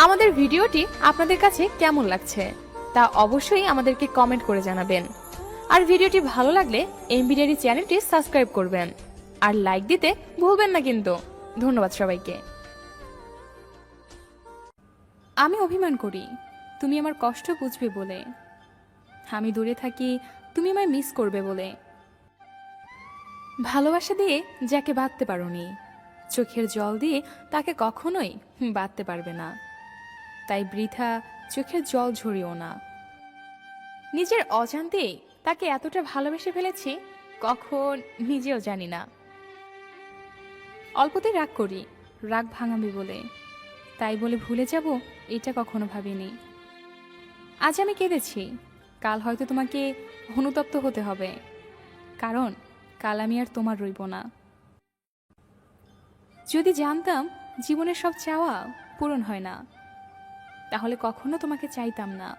আমাদের ভিডিওটি আপনাদের কাছে কেমন লাগছে তা অবশ্যই আমাদেরকে কমেন্ট করে জানাবেন। আর ভিডিওটি ভালো লাগলে এমবি ডায়েরি চ্যানেলটি সাবস্ক্রাইব করবেন আর লাইক দিতে ভুলবেন না কিন্তু। ধন্যবাদ সবাইকে। আমি অভিমান করি তুমি আমার কষ্ট বুঝবে বলে, আমি দূরে থাকি তুমি আমায় মিস করবে বলে। ভালোবাসা দিয়ে যাকে বাঁধতে পারোনি, চোখের জল দিয়ে তাকে কখনোই বাঁধতে পারবে না। তাই বৃথা চোখের জল ঝরিও না। নিজের অজান্তেই তাকে এতটা ভালোবেসে ফেলেছি কখন নিজেও জানি না। অল্পতেই রাগ করি, রাগ ভাঙাবে বলে, তাই বলে ভুলে যাব এটা কখনো ভাবিনি। আজ আমি কেঁদেছি, কাল হয়তো তোমাকে অনুতপ্ত হতে হবে, কারণ কাল আমি আর তোমার রইব না। যদি জানতাম জীবনের সব চাওয়া পূরণ হয় না, তাহলে কখনো তোমাকে চাইতাম না,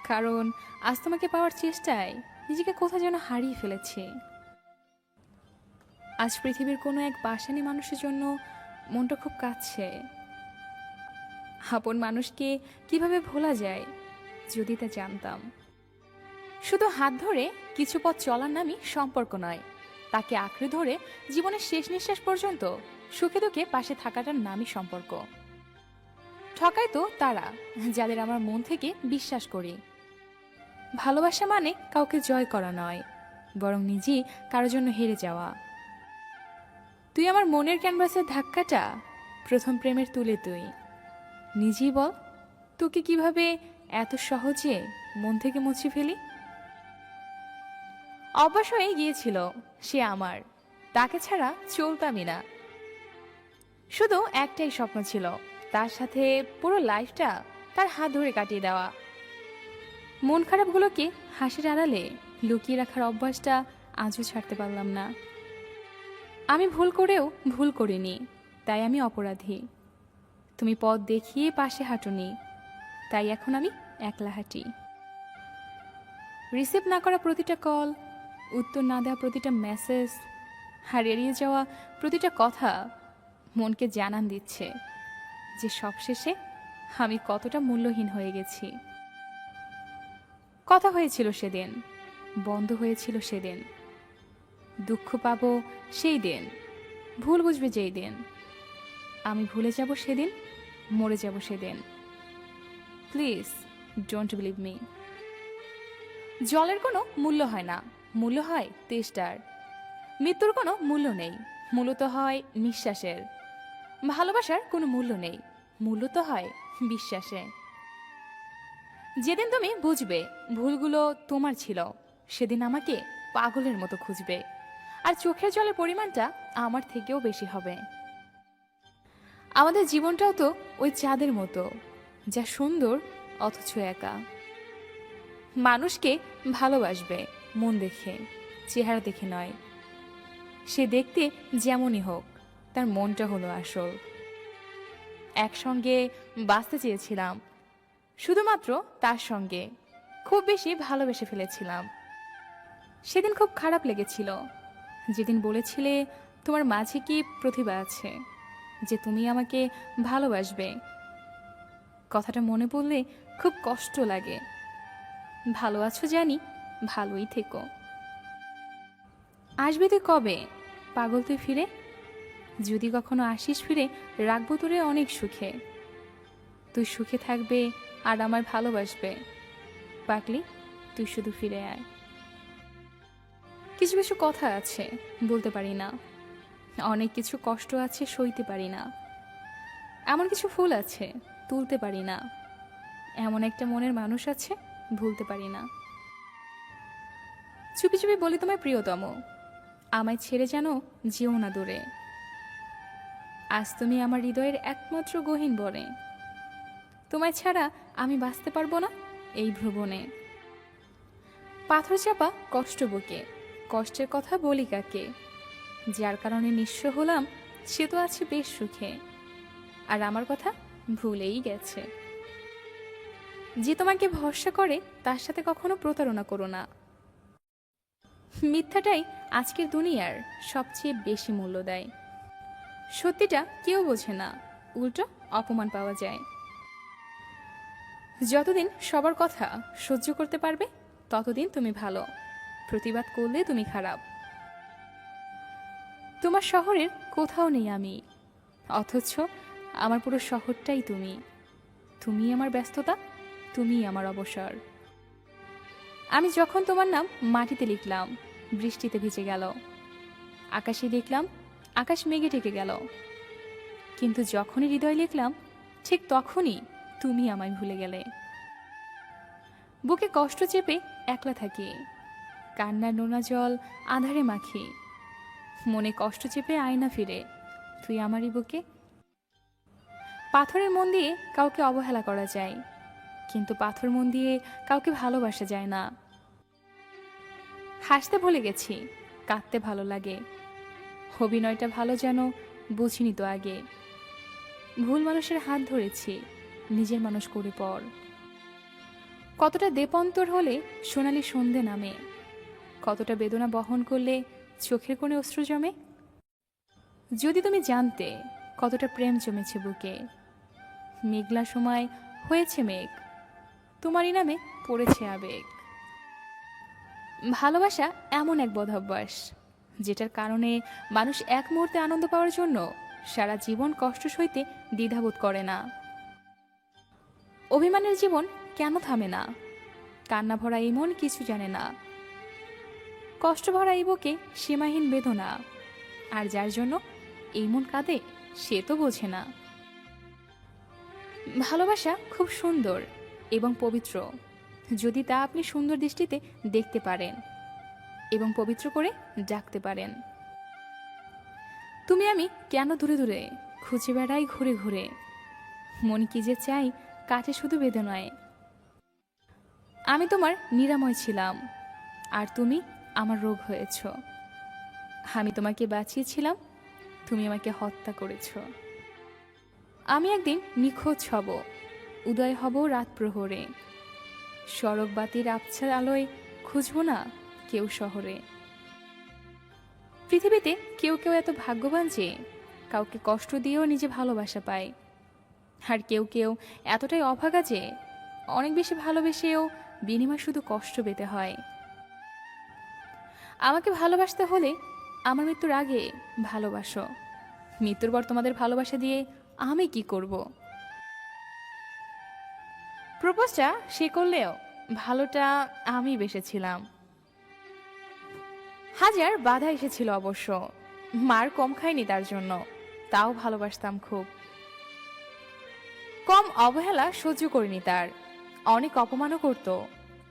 কারণ আজ তোমাকে পাওয়ার চেষ্টায় নিজেকে কোথাও যেন হারিয়ে ফেলেছি। আজ পৃথিবীর কোনো এক বাসানি মানুষের জন্য মনটা খুব কাঁদছে। আপন মানুষকে কিভাবে ভোলা যায় যদি তা জানতাম। শুধু হাত ধরে কিছু পথ চলার নামই সম্পর্ক নয়, তাকে আঁকড়ে ধরে জীবনের শেষ নিঃশ্বাস পর্যন্ত সুখে দুঃখে পাশে থাকাটার নামই সম্পর্ক। ঠকায় তো তারা যাদের আমার মন থেকে বিশ্বাস করি। ভালোবাসা মানে কাউকে জয় করা নয়, বরং নিজেই কারোর জন্য হেরে যাওয়া। তুই আমার মনের ক্যানভাসের ধাক্কাটা প্রথম প্রেমের তুলে তুই নিজেই বল, তোকে কিভাবে এত সহজে মন থেকে মুছে ফেলি। অভ্যাস হয়ে গিয়েছিল সে আমার, তাকে ছাড়া চলতামই না। শুধু একটাই স্বপ্ন ছিল, তার সাথে পুরো লাইফটা তার হাত ধরে কাটিয়ে দেওয়া। মন খারাপগুলোকে হাসির আড়ালে লুকিয়ে রাখার অভ্যাসটা আজও ছাড়তে পারলাম না। আমি ভুল করেও ভুল করিনি, তাই আমি অপরাধী। তুমি পথ দেখিয়ে পাশে হাঁটুনি, তাই এখন আমি একলা হাঁটি। রিসিভ না করা প্রতিটা কল, উত্তর না দেওয়া প্রতিটা মেসেজ, আর এড়িয়ে যাওয়া প্রতিটা কথা মনকে জানান দিচ্ছে যে সবশেষে আমি কতটা মূল্যহীন হয়ে গেছি। কথা হয়েছিল সেদিন, বন্ধ হয়েছিল সেদিন, দুঃখ পাবো সেই দিন, ভুল বুঝবে যেই দিন। আমি ভুলে যাব সেদিন, মরে যাব সেদিন। Please don't believe me. জলের কোনো মূল্য হয় না, মূল্য হয় তেষ্টার। মৃত্যুর কোনো মূল্য নেই, মূল্য তো হয় নিঃশ্বাসের। ভালোবাসার কোনো মূল্য নেই, মূল্য তো হয় বিশ্বাসে। যেদিন তুমি বুঝবে ভুলগুলো তোমার ছিল, সেদিন আমাকে পাগলের মতো খুঁজবে, আর চোখের জলের পরিমাণটা আমার থেকেও বেশি হবে। আমাদের জীবনটাও তো ওই চাঁদের মতো, যা সুন্দর অথচ একা। মানুষকে ভালোবাসবে মন দেখে, চেহারা দেখে নয়। সে দেখতে যেমনই হোক, তার মনটা হলো আসল। একসঙ্গে বাঁচতে চেয়েছিলাম, শুধুমাত্র তার সঙ্গে খুব বেশি ভালোবেসে ফেলেছিলাম। সেদিন খুব খারাপ লেগেছিল যেদিন বলেছিলে তোমার মাঝে কি প্রতিভা আছে, যে তুমি আমাকে ভালোবাসবে। কথাটা মনে পড়লে খুব কষ্ট লাগে। ভালো আছো জানি, ভালোই থেকো। আসবি তুই কবে পাগল তুই ফিরে? যদি কখনো আসিস ফিরে, রাখবো তোরে অনেক সুখে। তুই সুখে থাকবে আর আমায় ভালোবাসবে। পাগলি তুই শুধু ফিরে আয়। কিছু কিছু কথা আছে বলতে পারি না, অনেক কিছু কষ্ট আছে সইতে পারি না। এমন কিছু ফুল আছে তুলতে পারি না, এমন একটা মনের মানুষ আছে ভুলতে পারি না। চুপি চুপি বলি তোমায় প্রিয়তম, আমায় ছেড়ে যেন যেও না দূরে। আজ তুমি আমার হৃদয়ের একমাত্র গহীন বনে, তোমায় ছাড়া আমি বাঁচতে পারবো না এই ভ্রমণে। পাথর চাপা কষ্ট বুকে, কষ্টের কথা বলি কাকে? যার কারণে নিঃস্ব হলাম সে তো আছে বেশ সুখে, আর আমার কথা ভুলেই গেছে। যে তোমাকে ভরসা করে তার সাথে কখনো প্রতারণা করো না। মিথ্যাটাই আজকের দুনিয়ার সবচেয়ে বেশি মূল্য দেয়। সত্যিটা কেউ বোঝে না, উল্টো অপমান পাওয়া যায়। যতদিন সবার কথা সহ্য করতে পারবে ততদিন তুমি ভালো, প্রতিবাদ করলে তুমি খারাপ। তোমার শহরের কোথাও নেই আমি, অথচ আমার পুরো শহরটাই তুমি। তুমি আমার ব্যস্ততা, তুমি আমার অবসর। আমি যখন তোমার নাম মাটিতে লিখলাম, বৃষ্টিতে ভিজে গেল। আকাশে দেখলাম, আকাশ মেঘে ঢেকে গেল। কিন্তু যখনই হৃদয় লিখলাম, ঠিক তখনই তুমি আমায় ভুলে গেলে। বুকে কষ্ট চেপে একলা থাকি, কান্নার নোনা জল আধারে মাখি। মনে কষ্ট চেপে আয়না ফিরে, তুই আমারই বুকে। পাথরের মন দিয়ে কাউকে অবহেলা করা যায়, কিন্তু পাথর মন দিয়ে কাউকে ভালোবাসা যায় না। হাসতে ভুলে গেছি, কাঁদতে ভালো লাগে। অভিনয়টা ভালো যেন বুঝিনি তো আগে। ভুল মানুষের হাত ধরেছি, নিজের মানুষ করে পর। কতটা দেপন্তর হলে সোনালি সন্ধে নামে, কতটা বেদনা বহন করলে চোখের কোণে অশ্রু জমে। যদি তুমি জানতে কতটা প্রেম জমেছে বুকে, মেঘলা সময় হয়েছে মেঘ, তোমারই নামে পড়েছে আবেগ। ভালোবাসা এমন এক বদভ্যাস যেটার কারণে মানুষ এক মুহূর্তে আনন্দ পাওয়ার জন্য সারা জীবন কষ্ট সইতে দ্বিধাবোধ করে না। অভিমানের জীবন কেন থামে না, কান্না ভরা এই মন কিছু জানে না। কষ্ট ভরা এই বুকে সীমাহীন বেদনা, আর যার জন্য এই মন কাঁদে সে তো বোঝে না। ভালোবাসা খুব সুন্দর এবং পবিত্র, যদি তা আপনি সুন্দর দৃষ্টিতে দেখতে পারেন এবং পবিত্র করে ডাকতে পারেন। তুমি আমি কেন দূরে দূরে খুঁজে বেড়াই ঘুরে ঘুরে, মন কি যে চাই কাটে শুধু বেদনায়। আমি তোমার নিরাময় ছিলাম, আর তুমি আমার রোগ হয়েছ। আমি তোমাকে বাঁচিয়েছিলাম, তুমি আমাকে হত্যা করেছ। আমি একদিন নিখোঁজ হব, উদয় হব রাত প্রহরে। সড়ক বাতির আবছার আলোয় খুঁজব না কেউ শহরে। পৃথিবীতে কেউ কেউ এত ভাগ্যবান যে কাউকে কষ্ট দিয়েও নিজে ভালোবাসা পায়, আর কেউ কেউ এতটাই অভাগা যে অনেক বেশি ভালোবেসেও বিনিময় শুধু কষ্ট পেতে হয়। আমাকে ভালোবাসতে হলে আমার মৃত্যুর আগে ভালোবাসো, মৃত্যুর পর তোমাদের ভালোবাসা দিয়ে আমি কি করব? প্রপোজটা সে করলেও ভালোটা আমি বেসেছিলাম। হাজার বাধা এসেছিল অবশ্য, মার কম খাইনি তার জন্য, তাও ভালোবাসতাম খুব। কম অবহেলা সহ্য করিনি তার, অনেক অপমানও করত,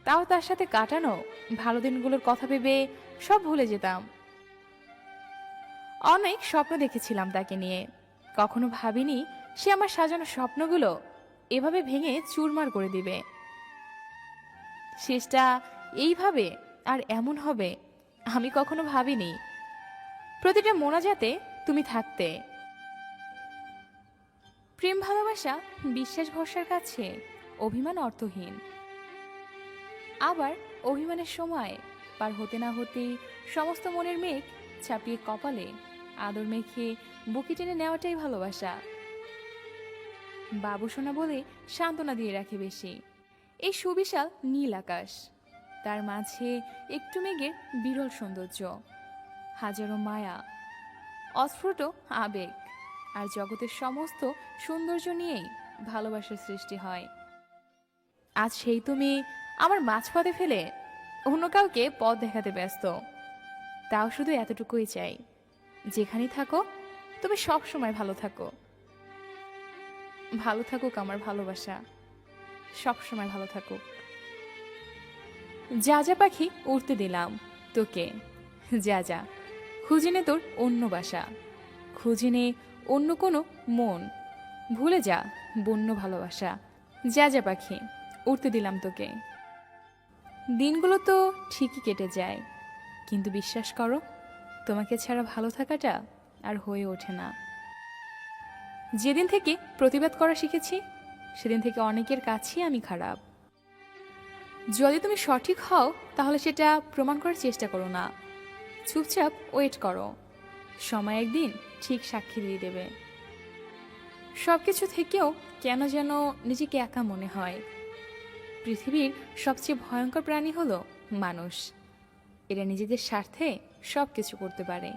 তাও তার সাথে কাটানো ভালো দিনগুলোর কথা ভেবে সব ভুলে যেতাম। অনেক স্বপ্ন দেখেছিলাম তাকে নিয়ে, কখনো ভাবিনি সে আমার সাজানো স্বপ্নগুলো এভাবে ভেঙে চুরমার করে দিবে। শেষটা এইভাবে আর এমন হবে আমি কখনো ভাবিনি। প্রতিটা মোনাজাতে তুমি থাকতে। প্রেম ভালোবাসা বিশ্বাস ভরসার কাছে অভিমান অর্থহীন। আবার অভিমানের সময় পার হতে না হতেই সমস্ত মনের মেঘ ছাপিয়ে কপালে আদর মেখে বুকে টেনে নেওয়াটাই ভালোবাসা। বাবু সোনা বলে সান্ত্বনা দিয়ে রাখে বেশি এই সুবিশাল নীল আকাশ, তার মাঝে একটু মেঘের বিরল সৌন্দর্য, হাজারো মায়া, অস্ফুট আবেগ, আর জগতের সমস্ত সৌন্দর্য নিয়েই ভালোবাসার সৃষ্টি হয়। আজ সেই তুমি আমার মাঝপথে ফেলে অন্য কাউকে পথ দেখাতে ব্যস্ত। তাও শুধু এতটুকুই চাই, যেখানেই থাকো তুমি সব সময় ভালো থাকো। ভালো থাকুক আমার ভালোবাসা, সব সময় ভালো থাকুক। যা যা পাখি উড়তে দিলাম তোকে, যা যা খুঁজে নে তোর অন্য বাসা, খুঁজে নে অন্য কোনো মন, ভুলে যা বন্য ভালোবাসা। যা যা পাখি উড়তে দিলাম তোকে। দিনগুলো তো ঠিকই কেটে যায়, কিন্তু বিশ্বাস করো তোমাকে ছাড়া ভালো থাকাটা আর হয়ে ওঠে না। যেদিন থেকে প্রতিবাদ করা শিখেছি সেদিন থেকে অনেকের কাছেই আমি খারাপ। যদি তুমি সঠিক হও তাহলে সেটা প্রমাণ করার চেষ্টা করো না, চুপচাপ ওয়েট করো, সময় একদিন ঠিক সাক্ষী দিয়ে দেবে। সবকিছু থেকেও কেন যেন নিজেকে একা মনে হয়। পৃথিবীর সবচেয়ে ভয়ঙ্কর প্রাণী হলো মানুষ। এরা নিজেদের স্বার্থে সবকিছু করতে পারে।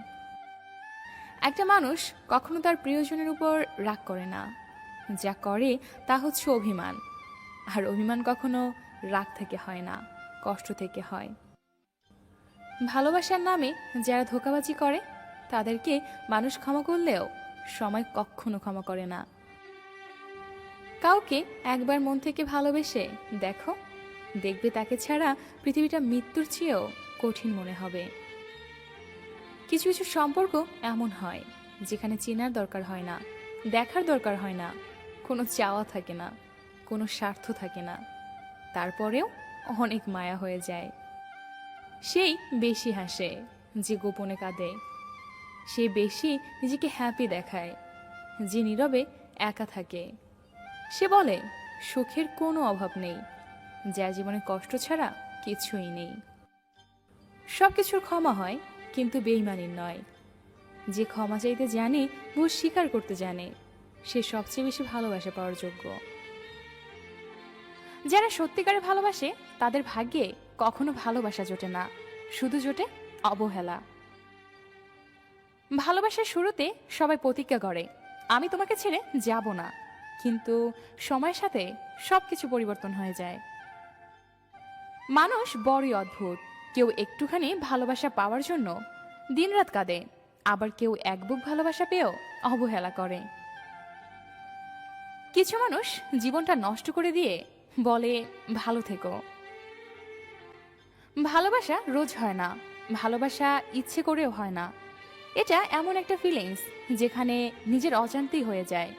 একটা মানুষ কখনো তার প্রিয়জনের উপর রাগ করে না, যা করে তা হচ্ছে অভিমান। আর অভিমান কখনো রাগ থেকে হয় না, কষ্ট থেকে হয়। ভালোবাসার নামে যারা ধোঁকাবাজি করে তাদেরকে মানুষ ক্ষমা করলেও সময় কখনো ক্ষমা করে না। কাউকে একবার মন থেকে ভালোবেসে দেখো, দেখবে তাকে ছাড়া পৃথিবীটা মৃত্যুর চেয়েও কঠিন মনে হবে। কিছু কিছু সম্পর্ক এমন হয় যেখানে চেনার দরকার হয় না, দেখার দরকার হয় না, কোনো চাওয়া থাকে না, কোনো স্বার্থ থাকে না, তারপরেও অনেক মায়া হয়ে যায়। সেই বেশি হাসে যে গোপনে কাঁদে, সে বেশি নিজেকে হ্যাপি দেখায় যে নীরবে একা থাকে। সে বলে সুখের কোনো অভাব নেই, যার জীবনে কষ্ট ছাড়া কিছুই নেই। সব কিছুর ক্ষমা হয়, কিন্তু বেইমানির নয়। যে ক্ষমা চাইতে জানে, ভুল স্বীকার করতে জানে, সে সবচেয়ে বেশি ভালোবাসা পাওয়ার যোগ্য। যারা সত্যিকারে ভালোবাসে তাদের ভাগ্যে কখনো ভালোবাসা জোটে না, শুধু জোটে অবহেলা। ভালোবাসার শুরুতে সবাই প্রতিজ্ঞা করে আমি তোমাকে ছেড়ে যাব না, কিন্তু সময়ের সাথে সবকিছু পরিবর্তন হয়ে যায়। মানুষ বড়ই অদ্ভুত। কেউ একটুখানি ভালোবাসা পাওয়ার জন্য দিনরাত কাঁদে, আবার কেউ এক বুক ভালোবাসা পেয়েও অবহেলা করে। কিছু মানুষ জীবনটা নষ্ট করে দিয়ে বলে ভালো থেকো। ভালোবাসা রোজ হয় না, ভালোবাসা ইচ্ছে করেও হয় না। এটা এমন একটা ফিলিংস যেখানে নিজের অজান্তেই হয়ে যায়।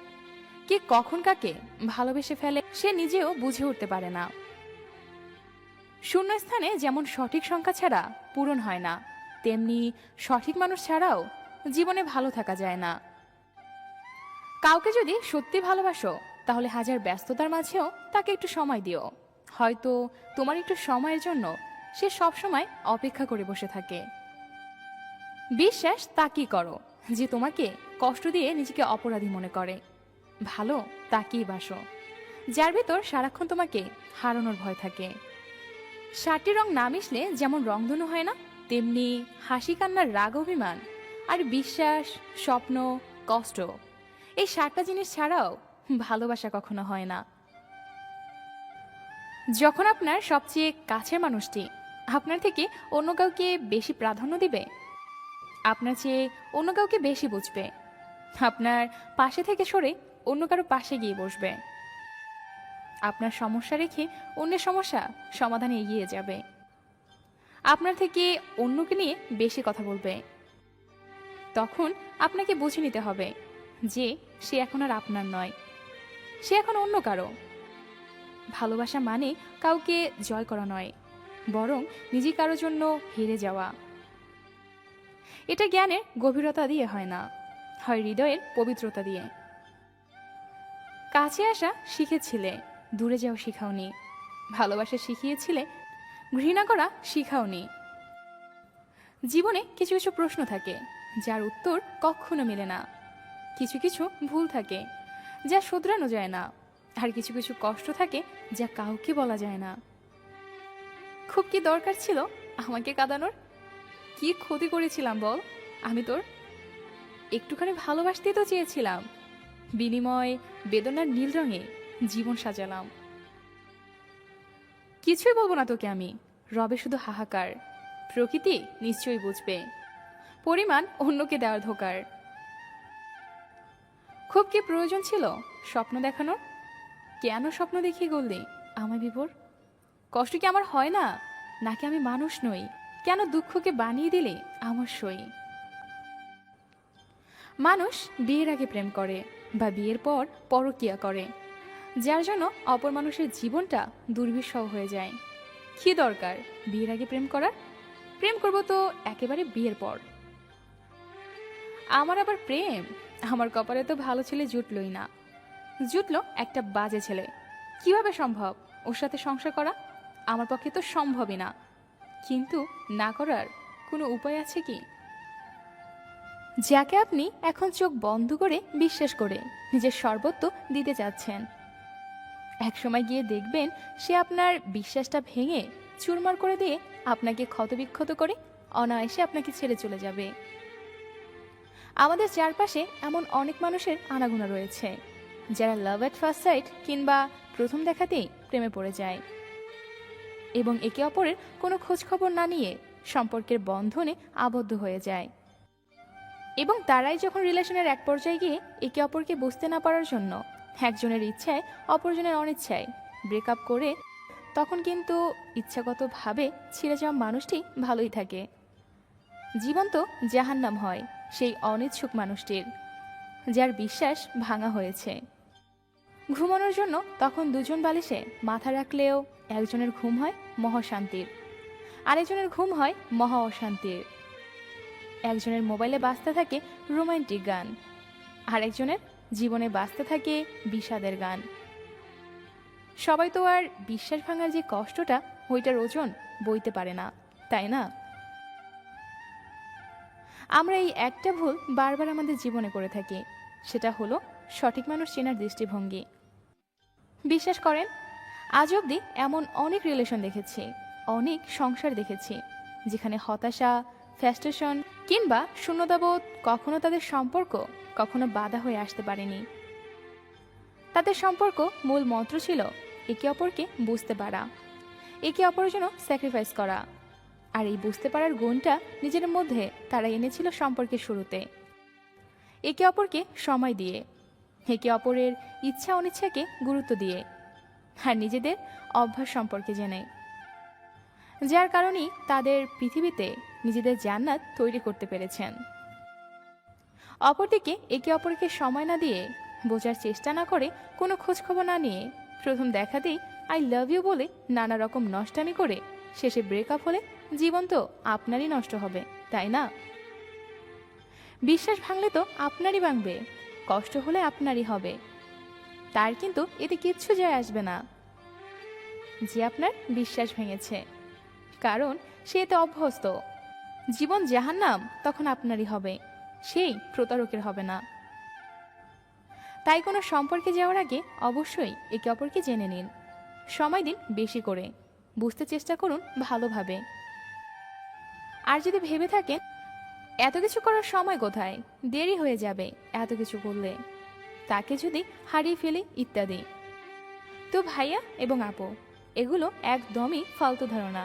কে কখন কাকে ভালোবেসে ফেলে সে নিজেও বুঝে উঠতে পারে না। শূন্যস্থানে যেমন সঠিক সংখ্যা ছাড়া পূরণ হয় না, তেমনি সঠিক মানুষ ছাড়াও জীবনে ভালো থাকা যায় না। কাউকে যদি সত্যি ভালোবাসো তাহলে হাজার ব্যস্ততার মাঝেও তাকে একটু সময় দিও। হয়তো তোমার একটু সময়ের জন্য সে সবসময় অপেক্ষা করে বসে থাকে। বিশ্বাস তাকেই করো যে তোমাকে কষ্ট দিয়ে নিজেকে অপরাধী মনে করে। ভালো তাকেই বাসো যার ভেতর সারাক্ষণ তোমাকে হারানোর ভয় থাকে। 7টি রং না মিশলে যেমন রংধনু হয় না, তেমনি হাসি কান্নার রাগ অভিমান আর বিশ্বাস স্বপ্ন কষ্ট, এই 7টা জিনিস ছাড়াও ভালোবাসা কখনো হয় না। যখন আপনার সবচেয়ে কাছের মানুষটি আপনার থেকে অন্য কাউকে বেশি প্রাধান্য দিবে, আপনার চেয়ে অন্য কাউকে বেশি বুঝবে, আপনার পাশে থেকে সরে অন্য কারো পাশে গিয়ে বসবে, আপনার সমস্যা রেখে অন্যের সমস্যা সমাধানে এগিয়ে যাবে, আপনার থেকে অন্যকে নিয়ে বেশি কথা বলবে, তখন আপনাকে বুঝে নিতে হবে যে সে এখন আর আপনার নয়, সে এখন অন্য কারো। ভালোবাসা মানে কাউকে জয় করা নয়, বরং নিজে কারোর জন্য হেরে যাওয়া। এটা জ্ঞানের গভীরতা দিয়ে হয় না, হয় হৃদয়ের পবিত্রতা দিয়ে। কাছে আসা শিখেছিলে, দূরে যাও শিখাওনি। ভালোবাসা শিখিয়েছিলে, ঘৃণা করা শিখাওনি। জীবনে কিছু কিছু প্রশ্ন থাকে যার উত্তর কখনো মেলে না, কিছু কিছু ভুল থাকে যা শুধরানো যায় না, আর কিছু কিছু কষ্ট থাকে যা কাউকে বলা যায় না। খুব কি দরকার ছিল আমাকে কাঁদানোর? কি ক্ষতি করেছিলাম বল আমি তোর? একটুখানি ভালোবাসতেই তো চেয়েছিলাম, বিনিময় বেদনার নীল রঙে জীবন সাজালাম। কিছুই বলবো না তোকে আমি, রবে শুধু হাহাকার। প্রকৃতি নিশ্চয়ই বুঝবে পরিমাণ অন্যকে দেওয়ার ধোকার। খুব কি প্রয়োজন ছিল স্বপ্ন দেখানোর? কেন স্বপ্ন দেখিয়ে গললি আমায় বিভোর? কষ্ট কি আমার হয় না, নাকি আমি মানুষ নই? কেন দুঃখকে বানিয়ে দিলে আমার সই? মানুষ বিয়ের আগে প্রেম করে বা বিয়ের পর পরকীয়া করে, যার জন্য অপর মানুষের জীবনটা দুর্বিষহ হয়ে যায়। কি দরকার বিয়ের আগে প্রেম করার? প্রেম করব তো একেবারে বিয়ের পর। আমার আবার প্রেম? আমার কপালে তো ভালো ছেলে জুটলই না। জুটলো একটা বাজে ছেলে। কিভাবে সম্ভব ওর সাথে সংসার করা? আমার পক্ষে তো সম্ভবই না, কিন্তু না করার কোনো উপায় আছে কি? যাকে আপনি এখন চোখ বন্ধ করে বিশ্বাস করে নিজের সর্বত্র দিতে চাচ্ছেন, একসময় গিয়ে দেখবেন সে আপনার বিশ্বাসটা ভেঙে চুরমার করে দিয়ে আপনাকে ক্ষতবিক্ষত করে অনায়াসে আপনাকে ছেড়ে চলে যাবে। আমাদের চারপাশে এমন অনেক মানুষের আনাগোনা রয়েছে যারা লাভ এট ফার্স্ট সাইট কিংবা প্রথম দেখাতেই প্রেমে পড়ে যায় এবং একে অপরের কোনো খোঁজখবর না নিয়ে সম্পর্কের বন্ধনে আবদ্ধ হয়ে যায়, এবং তারাই যখন রিলেশনের এক পর্যায়ে গিয়ে একে অপরকে বুঝতে না পারার জন্য একজনের ইচ্ছায় অপরজনের অনিচ্ছায় ব্রেকআপ করে, তখন কিন্তু ইচ্ছাগতভাবে ছিঁড়ে যাওয়া মানুষটি ভালোই থাকে। জীবন তো জাহান্নাম হয় সেই অনিচ্ছুক মানুষটির, যার বিশ্বাস ভাঙা হয়েছে। ঘুমানোর জন্য তখন দুজন বালিশে মাথা রাখলেও একজনের ঘুম হয় মহাশান্তির, আরেকজনের ঘুম হয় মহা অশান্তির। একজনের মোবাইলে বাজতে থাকে রোমান্টিক গান, আরেকজনের জীবনে বাজতে থাকে বিষাদের গান। সবাই তো আর বিশ্বাস ভাঙার যে কষ্টটা ওইটার ওজন বইতে পারে না, তাই না? আমরা এই একটা ভুল বারবার আমাদের জীবনে করে থাকি, সেটা হলো সঠিক মানুষ চেনার দৃষ্টিভঙ্গি। বিশ্বাস করেন, আজ অবধি এমন অনেক রিলেশন দেখেছি, অনেক সংসার দেখেছি যেখানে হতাশা, ফ্রাস্ট্রেশন কিংবা শূন্যতাবোধ কখনো তাদের সম্পর্ক কখনো বাধা হয়ে আসতে পারেনি। তাদের সম্পর্ক মূল মন্ত্র ছিল একে অপরকে বুঝতে পারা, একে অপরের জন্য স্যাক্রিফাইস করা। আর এই বুঝতে পারার গুণটা নিজের মধ্যে তারা এনেছিল সম্পর্কের শুরুতে, একে অপরকে সময় দিয়ে, একে অপরের ইচ্ছা অনিচ্ছাকে গুরুত্ব দিয়ে, আর নিজেদের অভ্যাস সম্পর্কে জেনে, যার কারণেই তাদের পৃথিবীতে নিজেদের জান্নাত তৈরি করতে পেরেছেন। অপরদিকে একে অপরকে সময় না দিয়ে, বোঝার চেষ্টা না করে, কোনো খোঁজখবর না নিয়ে, প্রথম দেখাতেই আই লাভ ইউ বলে নানা রকম নষ্টামি করে শেষে ব্রেকআপ হলে জীবন তো আপনারই নষ্ট হবে, তাই না? বিশ্বাস ভাঙলে তো আপনারই ভাঙবে, কষ্ট হলে আপনারই হবে। তার কিন্তু এতে কিচ্ছু যায় আসবে না যে আপনার বিশ্বাস ভেঙেছে, কারণ সে এতে অভ্যস্ত। জীবন জাহান্নাম তখন আপনারই হবে, সেই প্রতারকের হবে না। তাই কোনো সম্পর্কে যাওয়ার আগে অবশ্যই একে অপরকে জেনে নিন, সময় দিন বেশি করে, বুঝতে চেষ্টা করুন ভালোভাবে। আর যদি ভেবে থাকেন এত কিছু করার সময় কোথায়, দেরি হয়ে যাবে এত কিছু করলে, তাকে যদি হারিয়ে ফেলি ইত্যাদি, তো ভাইয়া এবং আপু, এগুলো একদমই ফালতু ধারণা।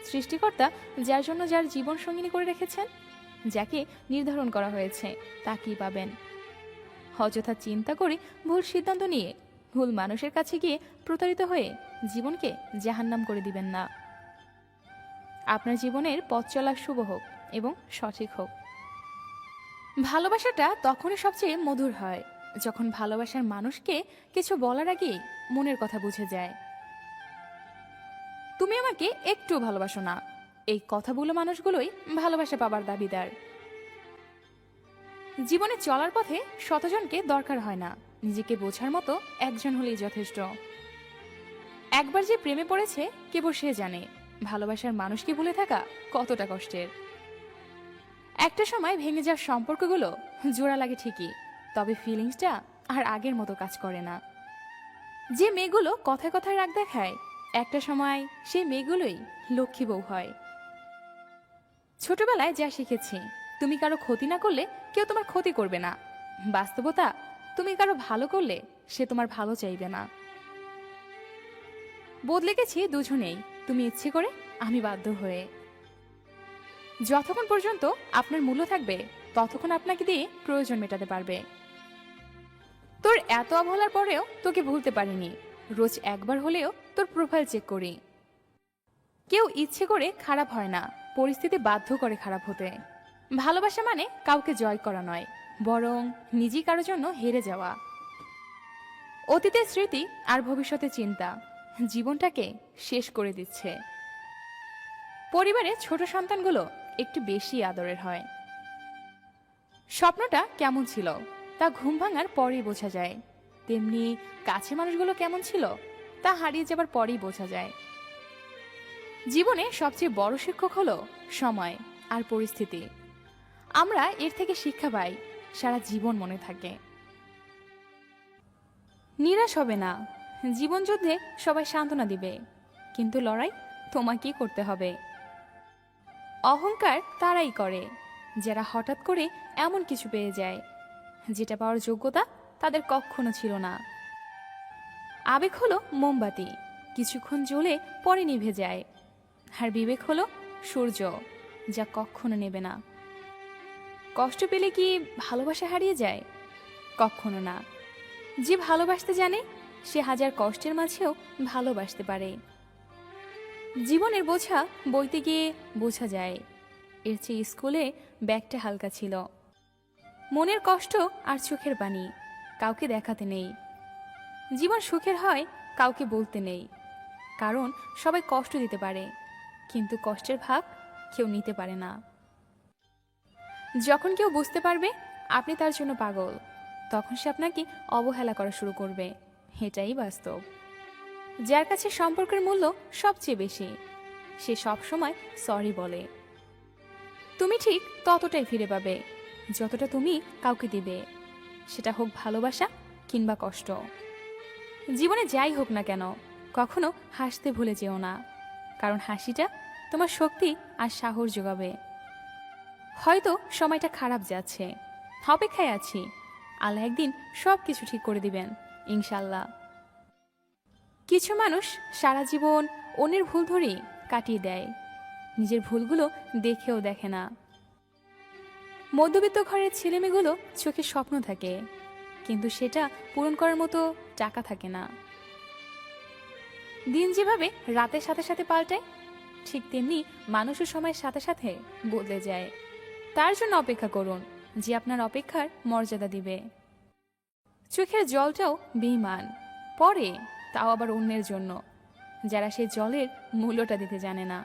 সৃষ্টিকর্তা যার জন্য যার জীবন সঙ্গিনী করে রেখেছেন, যাকে নির্ধারণ করা হয়েছে, তাকেই পাবেন। অযথা চিন্তা করে ভুল সিদ্ধান্ত নিয়ে ভুল মানুষের কাছে গিয়ে প্রতারিত হয়ে জীবনকে জাহান্নাম করে দিবেন না। আপনার জীবনের পথ চলা শুভ হোক এবং সঠিক হোক। ভালোবাসাটা তখনই সবচেয়ে মধুর হয় যখন ভালোবাসার মানুষকে কিছু বলার আগেই মনের কথা বুঝে যায়। তুমি আমাকে একটু ভালোবাসো না, এই কথাগুলো মানুষগুলোই ভালোবাসা পাবার দাবিদার। জীবনে চলার পথে শতজনকে দরকার হয় না, নিজেকে বোঝার মতো একজন হলেই যথেষ্ট। একবার যে প্রেমে পড়েছে কেবল সে জানে ভালোবাসার মানুষকে ভুলে থাকা কতটা কষ্টের। একটা সময় ভেঙে যাওয়ার সম্পর্কগুলো জোড়া লাগে ঠিকই, তবে ফিলিংসটা আর আগের মতো কাজ করে না। যে মেয়েগুলো কথায় কথায় রাগ দেখায়, একটা সময় সেই মেয়েগুলোই লক্ষ্মী বউ হয়। ছোটবেলায় যা শিখেছি, তুমি কারো ক্ষতি না করলে কেউ তোমার ক্ষতি করবে না। বাস্তবতা, তুমি কারো ভালো করলে সে তোমার ভালো চাইবে না। বদলে গেছি দুজনেই, তুমি ইচ্ছে করে, আমি বাধ্য হয়ে। যতক্ষণ পর্যন্ত আপনার মূল্য থাকবে ততক্ষণ আপনাকে দিয়ে প্রয়োজন মেটাতে পারবে। তোর এত অবহেলার পরেও তোকে ভুলতে পারিনি, রোজ একবার হলেও তোর প্রোফাইল চেক করি। কেউ ইচ্ছে করে খারাপ হয় না, পরিস্থিতি বাধ্য করে খারাপ হতে। ভালোবাসা মানে কাউকে জয় করা নয়, বরং নিজেই কারো জন্য হেরে যাওয়া। অতীতের স্মৃতি আর ভবিষ্যতের চিন্তা জীবনটাকে শেষ করে দিচ্ছে। পরিবারে ছোট সন্তানগুলো একটু বেশি আদরের হয়। স্বপ্নটা কেমন ছিল তা ঘুম ভাঙার পরেই বোঝা যায়, তেমনি কাছে মানুষগুলো কেমন ছিল তা হারিয়ে যাবার পরেই বোঝা যায়। জীবনে সবচেয়ে বড় শিক্ষক হলো সময় আর পরিস্থিতি। আমরা এর থেকে শিক্ষা পাই, সারা জীবন মনে থাকে। নিরাশ হবে না, জীবন যুদ্ধে সবাই সান্ত্বনা দিবে, কিন্তু লড়াই তোমাকেই করতে হবে। অহংকার তারাই করে যারা হঠাৎ করে এমন কিছু পেয়ে যায় যেটা পাওয়ার যোগ্যতা তাদের কখনো ছিল না। আবেগ হলো মোমবাতি, কিছুক্ষণ জ্বলে পরে নিভে যায়। আর বিবেক হলো সূর্য, যা কখনো নেবে না। কষ্ট পেলে কি ভালোবাসা হারিয়ে যায়? কখনো না। যে ভালোবাসতে জানে সে হাজার কষ্টের মাঝেও ভালোবাসতে পারে। জীবনের বোঝা বইতে গিয়ে বোঝা যায়, এর চেয়ে স্কুলে ব্যাগটা হালকা ছিল। মনের কষ্ট আর চোখের পানি কাউকে দেখাতে নেই। জীবন সুখের হয় কাউকে বলতে নেই, কারণ সবাই কষ্ট দিতে পারে, কিন্তু কষ্টের ভাগ কেউ নিতে পারে না। যখন কেউ বুঝতে পারবে আপনি তার জন্য পাগল, তখন সে আপনাকে অবহেলা করা শুরু করবে। এটাই বাস্তব। যার কাছে সম্পর্কের মূল্য সবচেয়ে বেশি, সে সবসময় সরি বলে। তুমি ঠিক ততটাই ফিরে পাবে যতটা তুমি কাউকে দিবে, সেটা হোক ভালোবাসা কিংবা কষ্ট। জীবনে যাই হোক না কেন, কখনো হাসতে ভুলে যেও না, কারণ হাসিটা তোমার শক্তি আর সাহস যোগাবে। হয়তো সময়টা খারাপ যাচ্ছে, অপেক্ষায় আছি, আল্লাহ একদিন সব কিছু ঠিক করে দিবেন ইনশাল্লাহ। কিছু মানুষ সারা জীবন অন্যের ভুল ধরেই কাটিয়ে দেয়, নিজের ভুলগুলো দেখেও দেখে না। মধ্যবিত্ত ঘরের ছেলেমেয়েগুলো চোখে স্বপ্ন থাকে, কিন্তু সেটা পূরণ করার মতো টাকা থাকে না। দিন যেভাবে রাতের সাথে সাথে পাল্টায়, ঠিক তেমনি মানুষের সময়ের সাথে সাথে বদলে যায়। তার জন্য অপেক্ষা করুন যে আপনার অপেক্ষার মর্যাদা দিবে। চোখের জলটাও বেঈমান, পরে তাও আবার অন্যের জন্য, যারা সেই জলের মূল্যটা দিতে জানে না।